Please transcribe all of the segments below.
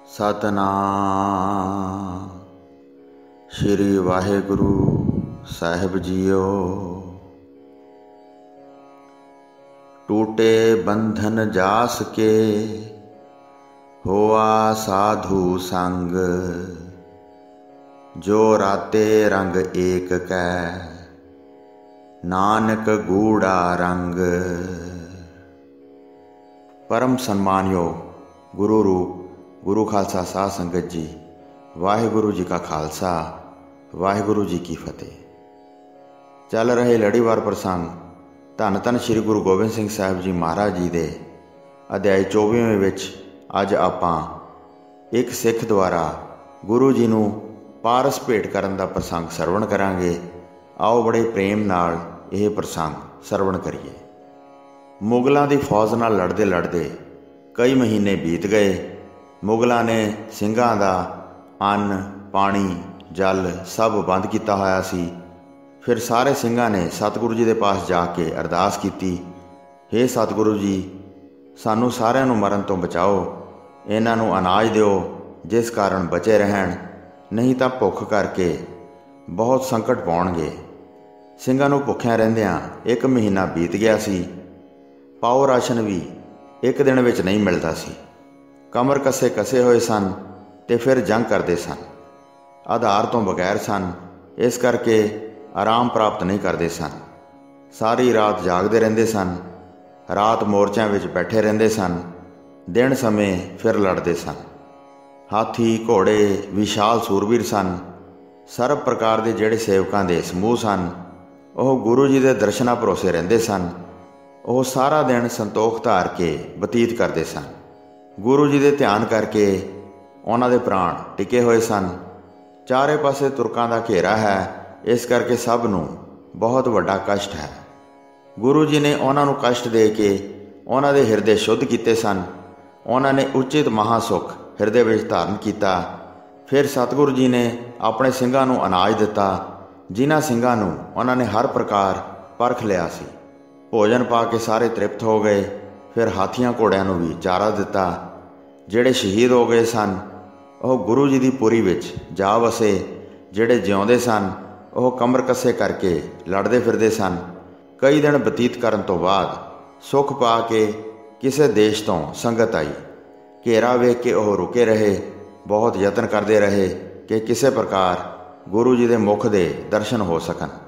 सतनाम श्री वाहिगुरु साहिब जीओ। टूटे बंधन जास के होआ साधु संग, जो राते रंग एक कै नानक गूढ़ा रंग। परम सन्मानयोग गुरु रूप गुरु खालसा साध संगत जी, वाहिगुरु जी का खालसा वाहिगुरु जी की फतेह। चल रहे लड़ीवार प्रसंग धन धन श्री गुरु गोबिंद सिंह साहिब जी महाराज जी दे अध्याय 24वें विच अज आपां एक सिख द्वारा गुरु जी नूं पारस भेट करन दा प्रसंग सरवण करांगे। आओ बड़े प्रेम नाल यह प्रसंग सरवण करिए। मुगलों की फौज नाल लड़दे लड़दे कई महीने बीत गए। मुगलों ने ਸਿੰਘਾਂ ਦਾ अन्न पानी जल सब बंद किया होया सी। फिर सारे ਸਿੰਘਾਂ ने सतगुरु जी के पास जाके अरदास की, हे सतगुरु जी, सानू सारिਆਂ ਨੂੰ मरण तो बचाओ, इन्हां ਨੂੰ अनाज दिओ जिस कारण बचे रहन, नहीं तो भुख करके बहुत संकट पाउणगे। ਸਿੰਘਾਂ ਨੂੰ भुखिया रहिंदियां 1 महीना बीत गया सी। पाओ राशन भी एक दिन विच नहीं मिलता सी। कमर कसे होए सन ते फिर जंग करते सन। आधार तो बगैर सन, इस करके आराम प्राप्त नहीं करते सन। सारी रात जागते रहंदे सन, रात मोर्चों में बैठे रहंदे सन, दिन समय फिर लड़ते सन। हाथी घोड़े विशाल सूरवीर सन। सर्व प्रकार के जिहड़े सेवकां दे समूह सन, वह गुरु जी के दर्शनां भरोसे रहिंदे सन। वह सारा दिन संतोख धार के बतीत करते सन। गुरु जी के ध्यान करके उन्हां दे प्राण टिके हुए सन। चारे पासे तुरकां दा घेरा है, इस करके सब नूं बहुत वड्डा कष्ट है। गुरु जी ने उन्हां नूं कष्ट दे के उन्हां दे हिरदे शुद्ध कीते सन। उन्हां ने उचित महासुख हिरदे विच धारण किया। फिर सतगुरु जी ने अपने ਸਿੰਘਾਂ नूं अनाज दिता, जिन्हां ਸਿੰਘਾਂ नूं उन्हां ने हर प्रकार परख लिया सी। भोजन पा के सारे तृप्त हो गए। फिर हाथियां घोड़ियां नूं भी चारा दिता। जिहड़े शहीद हो गए सन वह गुरु जी की पुरी विच जा वसे। जिहड़े जिउंदे सन वह कमर कसे करके लड़ते फिरदे सन। कई दिन बतीत करन तो बाद सुख पा के किसी देश तो संगत आई। घेरा वेख के वह रुके रहे, बहुत यतन करते रहे कि किसी प्रकार गुरु जी के मुख दे दर्शन हो सकन।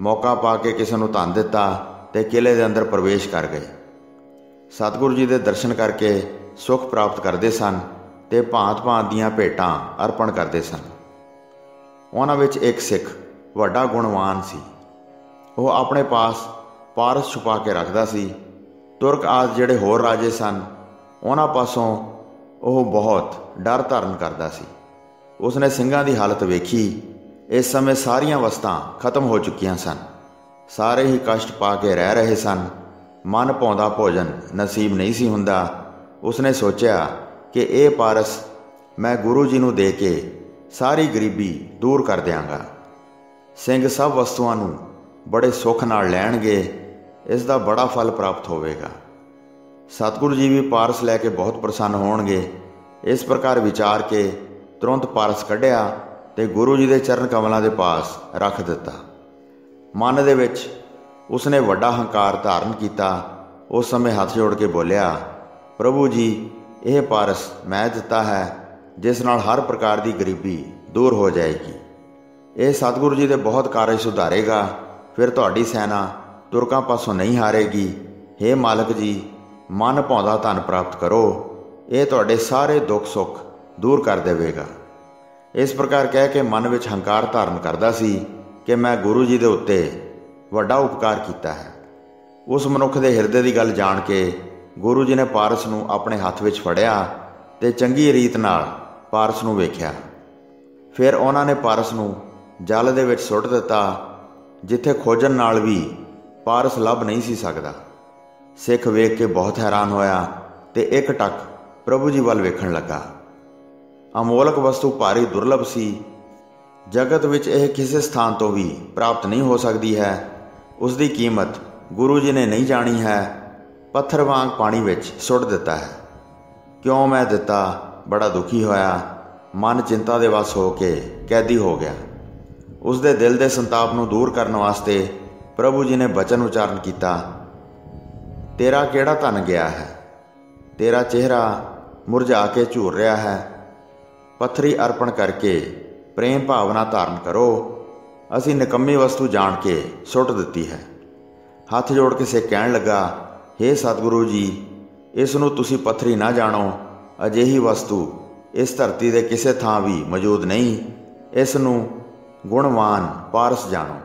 मौका पा के किसी नूं धन दिता ते किले दे अंदर प्रवेश कर गए। सतगुरु जी के दर्शन करके सुख प्राप्त करते सन ते भांत भांत दीआं भेटां अर्पण करते सन। उन्हां विच एक सिख वड्डा गुणवान सी। वह अपने पास पारस छुपा के रखदा सी। तुरक आदि जिहड़े होर राजे सन, उन्हां पासों वह बहुत डर धारण करदा सी। उसने ਸਿੰਘਾਂ की हालत वेखी। इस समय सारियां वस्तां खत्म हो चुकियां सन। सारे ही कष्ट पा के रह रहे सन। मन भाउंदा भोजन नसीब नहीं सी हुंदा। उसने सोचा कि यह पारस मैं गुरु जी नूं दे के सारी गरीबी दूर कर दियांगा। ਸਿੰਘ सब वस्तुआं नूं बड़े सुख नाल लैणगे। इस दा बड़ा फल प्राप्त होवेगा। सतगुरु जी भी पारस लैके बहुत प्रसन्न होणगे। इस प्रकार विचार के तुरंत पारस कढ़िया ते गुरु जी के चरण कमलों के पास रख दिता। मन दे विच उसने वड्डा हंकार धारण किया। उस समय हाथ जोड़ के बोलिया, प्रभु जी, यह पारस मैं दिता है, जिस नाल हर प्रकार की गरीबी दूर हो जाएगी। यह सतगुरु जी के बहुत कार्य सुधारेगा। फिर तुहाडी सेना तुरकां पासों नहीं हारेगी। हे मालक जी, मन भाउंदा धन प्राप्त करो, ये तुहाडे सारे दुख सुख दूर कर देवेगा। इस प्रकार कह के मन विच हंकार धारण करदा सी कि मैं गुरु जी के उत्ते वड्डा उपकार किया है। उस मनुख के हिरदे की गल जान के गुरु जी ने पारस नूं अपने हत्थ विच फड़िया ते चंगी रीत नाल पारस नूं वेख्या। फिर उन्हां ने पारस नूं जल दे विच सुੱਟ दिता, जिथे खोजन नाल भी पारस लभ नहीं सी सकदा। सिख वेख के बहुत हैरान होया ते एक टक प्रभु जी वल वेखण लगा। अमोलक वस्तु भारी दुर्लभ सी। जगत विच यह किसी स्थान तो भी प्राप्त नहीं हो सकती है। उसकी कीमत गुरु जी ने नहीं जानी है। पत्थर वांग पानी विच सुੱਟ दिता है। क्यों मैं दिता, बड़ा दुखी होया। मन चिंता दे वस हो के कैदी हो गया। उसके दिल के संताप नूं दूर करने वास्ते प्रभु जी ने बचन उचारण किया, तेरा केड़ा धन गया है, तेरा चेहरा मुरझा के झूर रहा है। पत्थरी अर्पण करके प्रेम भावना धारण करो। असी निकम्मी वस्तु जान के सुट दिती है। हथ जोड़ के सिख कहन लगा, हे सतगुरु जी, इस नूं तुसीं पत्थरी ना जाणो। अजिही वस्तु इस धरती के किसी थां भी मौजूद नहीं। इस नूं गुणवान पारस जाणो।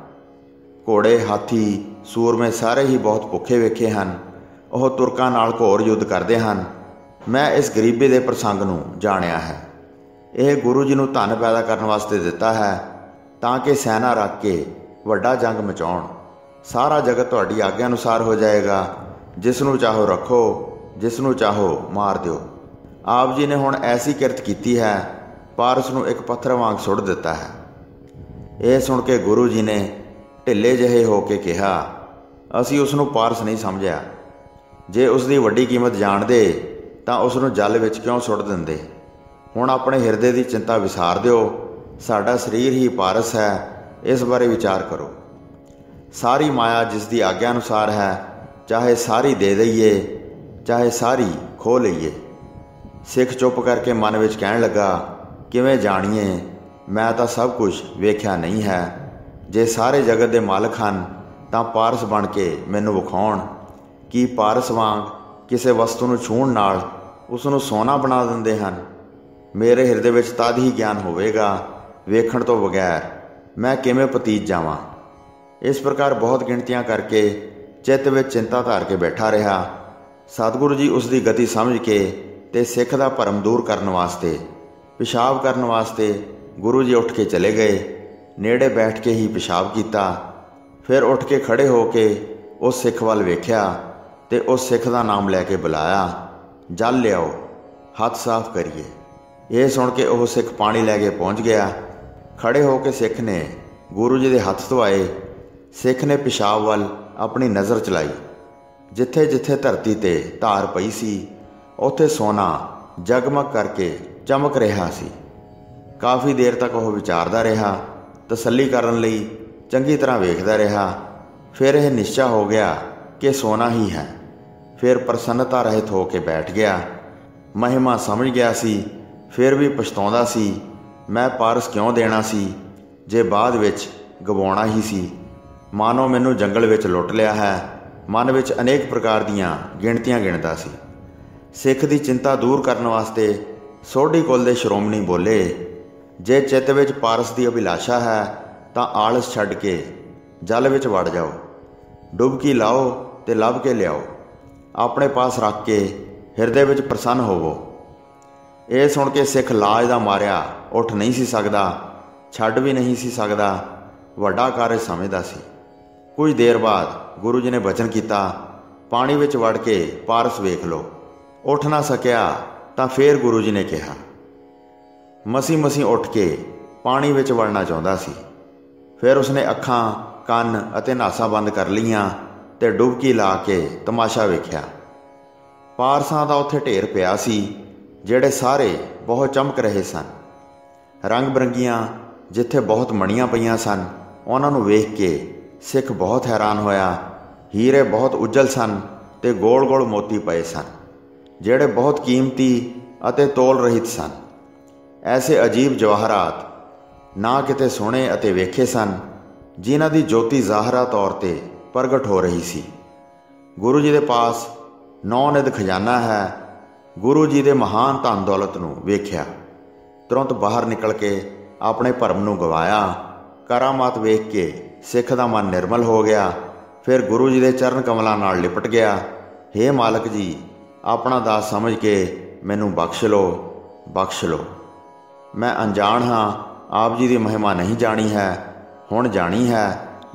घोड़े, हाथी, सूरमे सारे ही बहुत भुखे वेखे हैं। वह तुरकां नाल घोर युद्ध करते हैं। मैं इस गरीबी के प्रसंग नूं जाणिया है। यह गुरु जी नूं धन पैदा करने वास्ते दिता है, ताकि सैना रख के वड्डा जंग मचाउण। सारा जगत तुहाडी आग्या अनुसार हो जाएगा। जिसनूं चाहो रखो, जिसनूं चाहो मार दिओ। आप जी ने हुण ऐसी किरत कीती है, पारस नूं एक पत्थर वांग सुट दिता है। यह सुन के गुरु जी ने ढिले जहे हो के कहा, असी उसनूं पारस नहीं समझिया। जे उसकी वड्डी कीमत जाणदे तां उसनूं जल विच क्यों सुट दिंदे। हुण अपने हिरदे की चिंता विसार दिओ। साडा शरीर ही पारस है, इस बारे विचार करो। सारी माया जिसकी आग्या अनुसार है, चाहे सारी दे दईए, चाहे सारी खो लईए। सिख चुप करके मन विच कहण लगा, किवें जाणीए, मैं तो सब कुछ वेख्या नहीं है। जे सारे जगत के मालक हैं तां पारस बन के मैनूं विखाउण। कि पारस वांग किसी वस्तु नूं छूहण नाल उसनूं सोना बना दिंदे हैं। मेरे हिरदे विच तद ही ज्ञान होवेगा, वेखण तो बगैर मैं किवें पतीत जावां। इस प्रकार बहुत गिणतियां करके चित्त विच चिंता धार के बैठा रहा। सतगुरु जी उसकी गति समझ के ते सिख दा भरम दूर करने वास्ते पेशाब करने वास्ते गुरु जी उठ के चले गए। नेड़े बैठ के ही पेशाब किया। फिर उठ के खड़े हो के उस सिख वाल वेख्या ते उस सिख का नाम लैके बुलाया, जल लियाओ, हथ साफ करिए। यह सुन के वह सिख पानी लैके पहुँच गया। खड़े हो के सिख ने गुरु जी के हथ धोआए। सिख ने पेशाब वाल अपनी नज़र चलाई। जिथे जिथे धरती ते धार पई सी, उत्थे सोना जगमग करके चमक रहा सी। काफ़ी देर तक वह विचारदा रहा, तसल्ली करन लई चंगी तरह वेखदा रहा। फिर यह निश्चा हो गया कि सोना ही है। फिर प्रसन्नता रहित हो के बैठ गया। महिमा समझ गया सी, फिर भी पछताउंदा सी, मैं पारस क्यों देना सी जे बाद विच गवाउणा ही सी। मानो मैनूं जंगल विच लुट लिया है। मन विच अनेक प्रकार दीयां गिणतियां गिणदा सी। सिख दी चिंता दूर करने वास्ते सोढी कुल दे श्रोमणी बोले, जे चित्त विच पारस की अभिलाषा है तां आलस छड्ड के जल विच वड़ जाओ। डुबकी लाओ ते लभ के लियाओ। अपने पास रख के हिरदे विच प्रसन्न होवो। ये सुन के सिख लाज दा मारिया उठ नहीं सी सकदा, छड्ड भी नहीं सी सकदा। वड्डा कार्य समझदा सी। कुछ देर बाद गुरु जी ने बचन किया, पानी विच वड़ के पारस वेख लो। उठ ना सकिया तां फिर गुरु जी ने कहा। मसी मसी उठ के पानी विच वड़ना चाहुंदा सी। फिर उसने अखां, ਕੰਨ ਅਤੇ ਨਾਸਾਂ ਬੰਦ ਕਰ ਲਈਆਂ ਤੇ ਡੁਬਕੀ ਲਾ ਕੇ ਤਮਾਸ਼ਾ ਵੇਖਿਆ। ਪਾਰਸਾਂ ਦਾ ਉੱਥੇ ਢੇਰ ਪਿਆ ਸੀ, ਜਿਹੜੇ ਸਾਰੇ ਬਹੁਤ ਚਮਕ ਰਹੇ ਸਨ। ਰੰਗ ਬਰੰਗੀਆਂ ਜਿੱਥੇ ਬਹੁਤ ਮਣੀਆਂ ਪਈਆਂ ਸਨ, ਉਹਨਾਂ ਨੂੰ ਵੇਖ ਕੇ ਸਿੱਖ ਬਹੁਤ ਹੈਰਾਨ ਹੋਇਆ। ਹੀਰੇ ਬਹੁਤ ਉੱਜਲ ਸਨ ਤੇ ਗੋਲ ਗੋਲ ਮੋਤੀ ਪਏ ਸਨ, ਜਿਹੜੇ ਬਹੁਤ ਕੀਮਤੀ ਅਤੇ ਤੋਲ ਰਹਿਤ ਸਨ। ਐਸੇ ਅਜੀਬ ਜਵਾਹਰਾਤ ਨਾ ਕਿਤੇ ਸੁਣੇ ਅਤੇ ਵੇਖੇ ਸਨ, जिन्हां दी ज्योति ज़ाहरा तौर पर प्रगट हो रही सी। गुरु जी के पास 9 निध खजाना है। गुरु जी के महान धन दौलत नूं वेख्या, तुरंत बाहर निकल के अपने भरम नूं गवाया। करामात वेख के सिख दा मन निर्मल हो गया। फिर गुरु जी के चरण कमलों नाल लिपट गया। हे मालक जी, अपना दास समझ के मैनूं बख्श लो, बख्श लो। मैं अनजान हाँ, आप जी की महिमा नहीं जानी है। हुण जानी है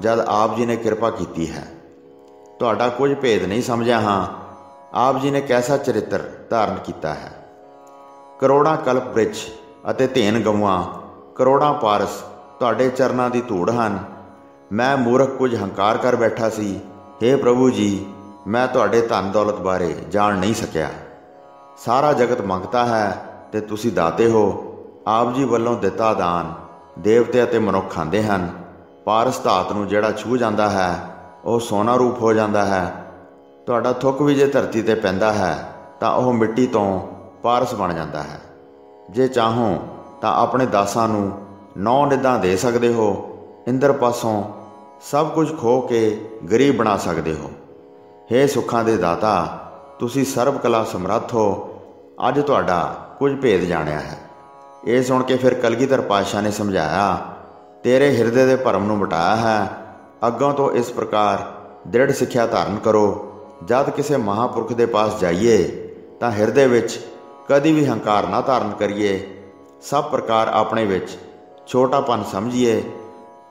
जद आप जी ने कृपा की है। तुहाडा कुछ भेद नहीं समझा हाँ। आप जी ने कैसा चरित्र धारण किया है। करोड़ां कल्प वृक्ष अते धेन गऊआं, करोड़ां पारस तुहाडे चरनां दी धूड़ हन। मैं मूर्ख कुछ हंकार कर बैठा सी। हे प्रभु जी, मैं तुहाडे धन दौलत बारे जान नहीं सकिया। सारा जगत मंगता है ਤੇ ਤੁਸੀਂ ਦਾਤੇ ਹੋ। ਆਪ ਜੀ ਵੱਲੋਂ ਦਿੱਤਾ ਦਾਨ ਦੇਵਤੇ ਅਤੇ ਮਨੁੱਖ ਖਾਂਦੇ ਹਨ। ਪਾਰਸ ਧਾਤ ਨੂੰ ਜਿਹੜਾ ਛੂਹ ਜਾਂਦਾ ਹੈ ਉਹ ਸੋਨਾ ਰੂਪ ਹੋ ਜਾਂਦਾ ਹੈ। ਤੁਹਾਡਾ ਥੁੱਕ ਵੀ ਜੇ ਧਰਤੀ 'ਤੇ ਪੈਂਦਾ ਹੈ ਤਾਂ ਉਹ ਮਿੱਟੀ ਤੋਂ ਪਾਰਸ ਬਣ ਜਾਂਦਾ ਹੈ। ਜੇ ਚਾਹੋ ਤਾਂ ਆਪਣੇ ਦਾਸਾਂ ਨੂੰ 9 ਨਿੱਧਾਂ ਦੇ ਸਕਦੇ ਹੋ। ਇੰਦਰ ਪਾਸੋਂ ਸਭ ਕੁਝ ਖੋਹ ਕੇ ਗਰੀਬ ਬਣਾ ਸਕਦੇ ਹੋ। ਹੇ ਸੁੱਖਾਂ ਦੇ ਦਾਤਾ, ਤੁਸੀਂ ਸਰਬ ਕਲਾ ਸਮਰੱਥ ਹੋ। ਅੱਜ ਤੁਹਾਡਾ ਕੁਝ ਭੇਦ ਜਾਣਿਆ ਹੈ। ਇਹ ਸੁਣ ਕੇ ਫਿਰ ਕਲਗੀਧਰ ਪਾਤਸ਼ਾਹ ਨੇ ਸਮਝਾਇਆ, ਤੇਰੇ ਹਿਰਦੇ ਦੇ ਭਰਮ ਨੂੰ ਮਿਟਾਇਆ ਹੈ। ਅੱਗੋਂ ਤੋਂ ਇਸ ਪ੍ਰਕਾਰ ਦ੍ਰਿੜ ਸਿੱਖਿਆ ਧਾਰਨ ਕਰੋ। ਜਦ ਕਿਸੇ ਮਹਾਂਪੁਰਖ ਦੇ ਪਾਸ ਜਾਈਏ ਤਾਂ ਹਿਰਦੇ ਵਿੱਚ ਕਦੀ ਵੀ ਹੰਕਾਰ ਨਾ ਧਾਰਨ ਕਰੀਏ। ਸਭ ਪ੍ਰਕਾਰ ਆਪਣੇ ਵਿੱਚ ਛੋਟਾਪਨ ਸਮਝੀਏ।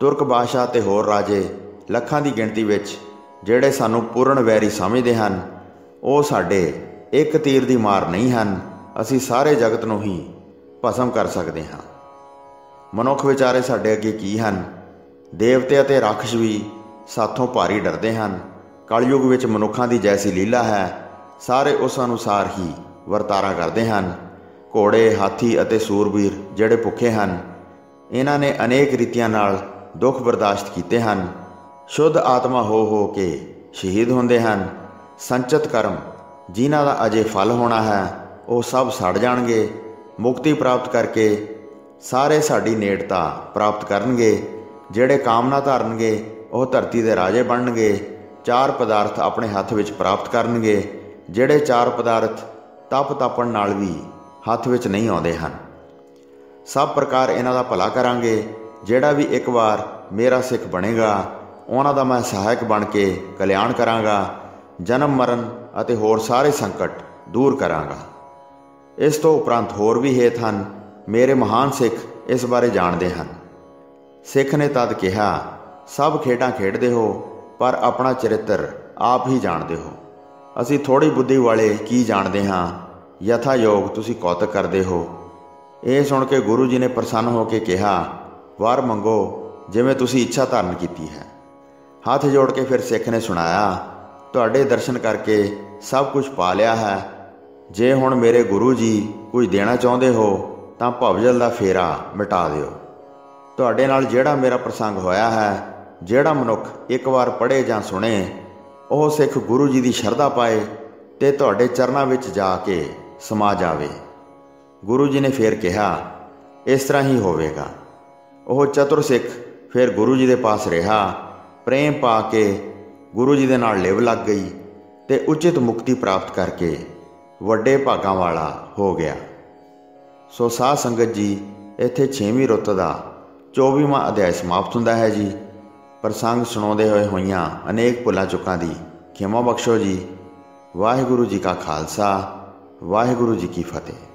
ਤੁਰਕ ਬਾਦਸ਼ਾਹ ਅਤੇ ਹੋਰ ਰਾਜੇ ਲੱਖਾਂ ਦੀ ਗਿਣਤੀ ਵਿੱਚ ਜਿਹੜੇ ਸਾਨੂੰ ਪੂਰਨ ਵੈਰੀ ਸਮਝਦੇ ਹਨ, ਉਹ ਸਾਡੇ ਇੱਕ ਤੀਰ ਦੀ ਮਾਰ ਨਹੀਂ ਹਨ। ਅਸੀਂ ਸਾਰੇ ਜਗਤ ਨੂੰ ਹੀ ਭਸਮ ਕਰ ਸਕਦੇ ਹਾਂ। ਮਨੁੱਖ ਵਿਚਾਰੇ ਸਾਡੇ ਅੱਗੇ ਕੀ ਹਨ? ਦੇਵਤੇ ਅਤੇ ਰਾਖਸ਼ ਵੀ ਸਾਥੋਂ ਭਾਰੀ ਡਰਦੇ ਹਨ। ਕਲਯੁਗ ਵਿੱਚ ਮਨੁੱਖਾਂ ਦੀ ਜੈਸੀ ਲੀਲਾ ਹੈ, ਸਾਰੇ ਉਸ ਅਨੁਸਾਰ ਹੀ ਵਰਤਾਰਾ ਕਰਦੇ ਹਨ। ਘੋੜੇ, ਹਾਥੀ ਅਤੇ ਸੂਰਬੀਰ ਜਿਹੜੇ ਭੁੱਖੇ ਹਨ, ਇਹਨਾਂ ਨੇ ਅਨੇਕ ਰੀਤੀਆਂ ਨਾਲ ਦੁੱਖ ਬਰਦਾਸ਼ਤ ਕੀਤੇ ਹਨ। ਸ਼ੁੱਧ ਆਤਮਾ ਹੋ ਕੇ ਸ਼ਹੀਦ ਹੁੰਦੇ ਹਨ। ਸੰਚਿਤ ਕਰਮ ਜਿਨ੍ਹਾਂ ਦਾ ਅਜੇ ਫਲ ਹੋਣਾ ਹੈ, ਉਹ ਸਭ ਸੜ ਜਾਣਗੇ। ਮੁਕਤੀ ਪ੍ਰਾਪਤ ਕਰਕੇ ਸਾਰੇ ਸਾਡੀ ਨੇੜਤਾ ਪ੍ਰਾਪਤ ਕਰਨਗੇ। ਜਿਹੜੇ ਕਾਮਨਾ ਧਾਰਨਗੇ ਉਹ ਧਰਤੀ ਦੇ ਰਾਜੇ ਬਣਨਗੇ। 4 ਪਦਾਰਥ ਆਪਣੇ ਹੱਥ ਵਿੱਚ ਪ੍ਰਾਪਤ ਕਰਨਗੇ, ਜਿਹੜੇ 4 ਪਦਾਰਥ ਤਪ ਤਪਣ ਨਾਲ ਵੀ ਹੱਥ ਵਿੱਚ ਨਹੀਂ ਆਉਂਦੇ ਹਨ। ਸਭ ਪ੍ਰਕਾਰ ਇਹਨਾਂ ਦਾ ਭਲਾ ਕਰਾਂਗੇ। ਜਿਹੜਾ ਵੀ ਇੱਕ ਵਾਰ ਮੇਰਾ ਸਿੱਖ ਬਣੇਗਾ, ਉਹਨਾਂ ਦਾ ਮੈਂ ਸਹਾਇਕ ਬਣ ਕੇ ਕਲਿਆਣ ਕਰਾਂਗਾ। ਜਨਮ ਮਰਨ ਅਤੇ ਹੋਰ ਸਾਰੇ ਸੰਕਟ ਦੂਰ ਕਰਾਂਗਾ। ਇਸ ਤੋਂ ਉਪਰੰਤ ਹੋਰ ਵੀ ਹੇਤ ਹਨ। ਮੇਰੇ ਮਹਾਨ ਸਿੱਖ ਇਸ ਬਾਰੇ ਜਾਣਦੇ ਹਨ। ਸਿੱਖ ਨੇ ਤਦ ਕਿਹਾ, ਸਭ ਖੇਡਾਂ ਖੇਡਦੇ ਹੋ, ਪਰ ਆਪਣਾ ਚਰਿੱਤਰ ਆਪ ਹੀ ਜਾਣਦੇ ਹੋ। ਅਸੀਂ ਥੋੜ੍ਹੀ ਬੁੱਧੀ ਵਾਲੇ ਕੀ ਜਾਣਦੇ ਹਾਂ? ਯਥਾ ਯੋਗ ਤੁਸੀਂ ਕੌਤਕ ਕਰਦੇ ਹੋ। ਇਹ ਸੁਣ ਕੇ ਗੁਰੂ ਜੀ ਨੇ ਪ੍ਰਸੰਨ ਹੋ ਕੇ ਕਿਹਾ, ਵਰ ਮੰਗੋ ਜਿਵੇਂ ਤੁਸੀਂ ਇੱਛਾ ਧਾਰਨ ਕੀਤੀ ਹੈ। ਹੱਥ ਜੋੜ ਕੇ ਫਿਰ ਸਿੱਖ ਨੇ ਸੁਣਾਇਆ, ਤੁਹਾਡੇ ਦਰਸ਼ਨ ਕਰਕੇ ਸਭ ਕੁਝ ਪਾ ਲਿਆ ਹੈ। ਜੇ ਹੁਣ ਮੇਰੇ ਗੁਰੂ ਜੀ ਕੁਝ ਦੇਣਾ ਚਾਹੁੰਦੇ ਹੋ ਤਾਂ ਭਵਜਲ ਦਾ ਫੇਰਾ ਮਿਟਾ ਦਿਓ। ਤੁਹਾਡੇ ਨਾਲ ਜਿਹੜਾ ਮੇਰਾ ਪ੍ਰਸੰਗ ਹੋਇਆ ਹੈ, ਜਿਹੜਾ ਮਨੁੱਖ ਇੱਕ ਵਾਰ ਪੜ੍ਹੇ ਜਾਂ ਸੁਣੇ, ਉਹ ਸਿੱਖ ਗੁਰੂ ਜੀ ਦੀ ਸ਼ਰਧਾ ਪਾਏ ਤੇ ਤੁਹਾਡੇ ਚਰਨਾਂ ਵਿੱਚ ਜਾ ਕੇ ਸਮਾ ਜਾਵੇ। ਗੁਰੂ ਜੀ ਨੇ ਫਿਰ ਕਿਹਾ, ਇਸ ਤਰ੍ਹਾਂ ਹੀ ਹੋਵੇਗਾ। ਉਹ ਚਤੁਰ ਸਿੱਖ ਫਿਰ ਗੁਰੂ ਜੀ ਦੇ ਪਾਸ ਰਿਹਾ। ਪ੍ਰੇਮ ਪਾ ਕੇ ਗੁਰੂ ਜੀ ਦੇ ਨਾਲ ਲਿਵ ਲੱਗ ਗਈ ਤੇ ਉਚਿਤ ਮੁਕਤੀ ਪ੍ਰਾਪਤ ਕਰਕੇ ਵੱਡੇ ਭਾਗਾਂ ਵਾਲਾ ਹੋ ਗਿਆ। ਸੋ ਸਾਧ ਸੰਗਤ ਜੀ, ਇੱਥੇ 6ਵੀਂ ਰੁੱਤ ਦਾ 24ਵਾਂ ਅਧਿਆਇ ਸਮਾਪਤ ਹੁੰਦਾ ਹੈ ਜੀ। ਪ੍ਰਸੰਗ ਸੁਣਾਉਂਦੇ ਹੋਈਆਂ ਅਨੇਕ ਭੁੱਲਾਂ ਚੁੱਕਾਂ ਦੀ ਖਿਮਾ ਬਖਸ਼ੋ ਜੀ। ਵਾਹਿਗੁਰੂ ਜੀ ਕਾ ਖਾਲਸਾ, ਵਾਹਿਗੁਰੂ ਜੀ ਕੀ ਫਤਿਹ।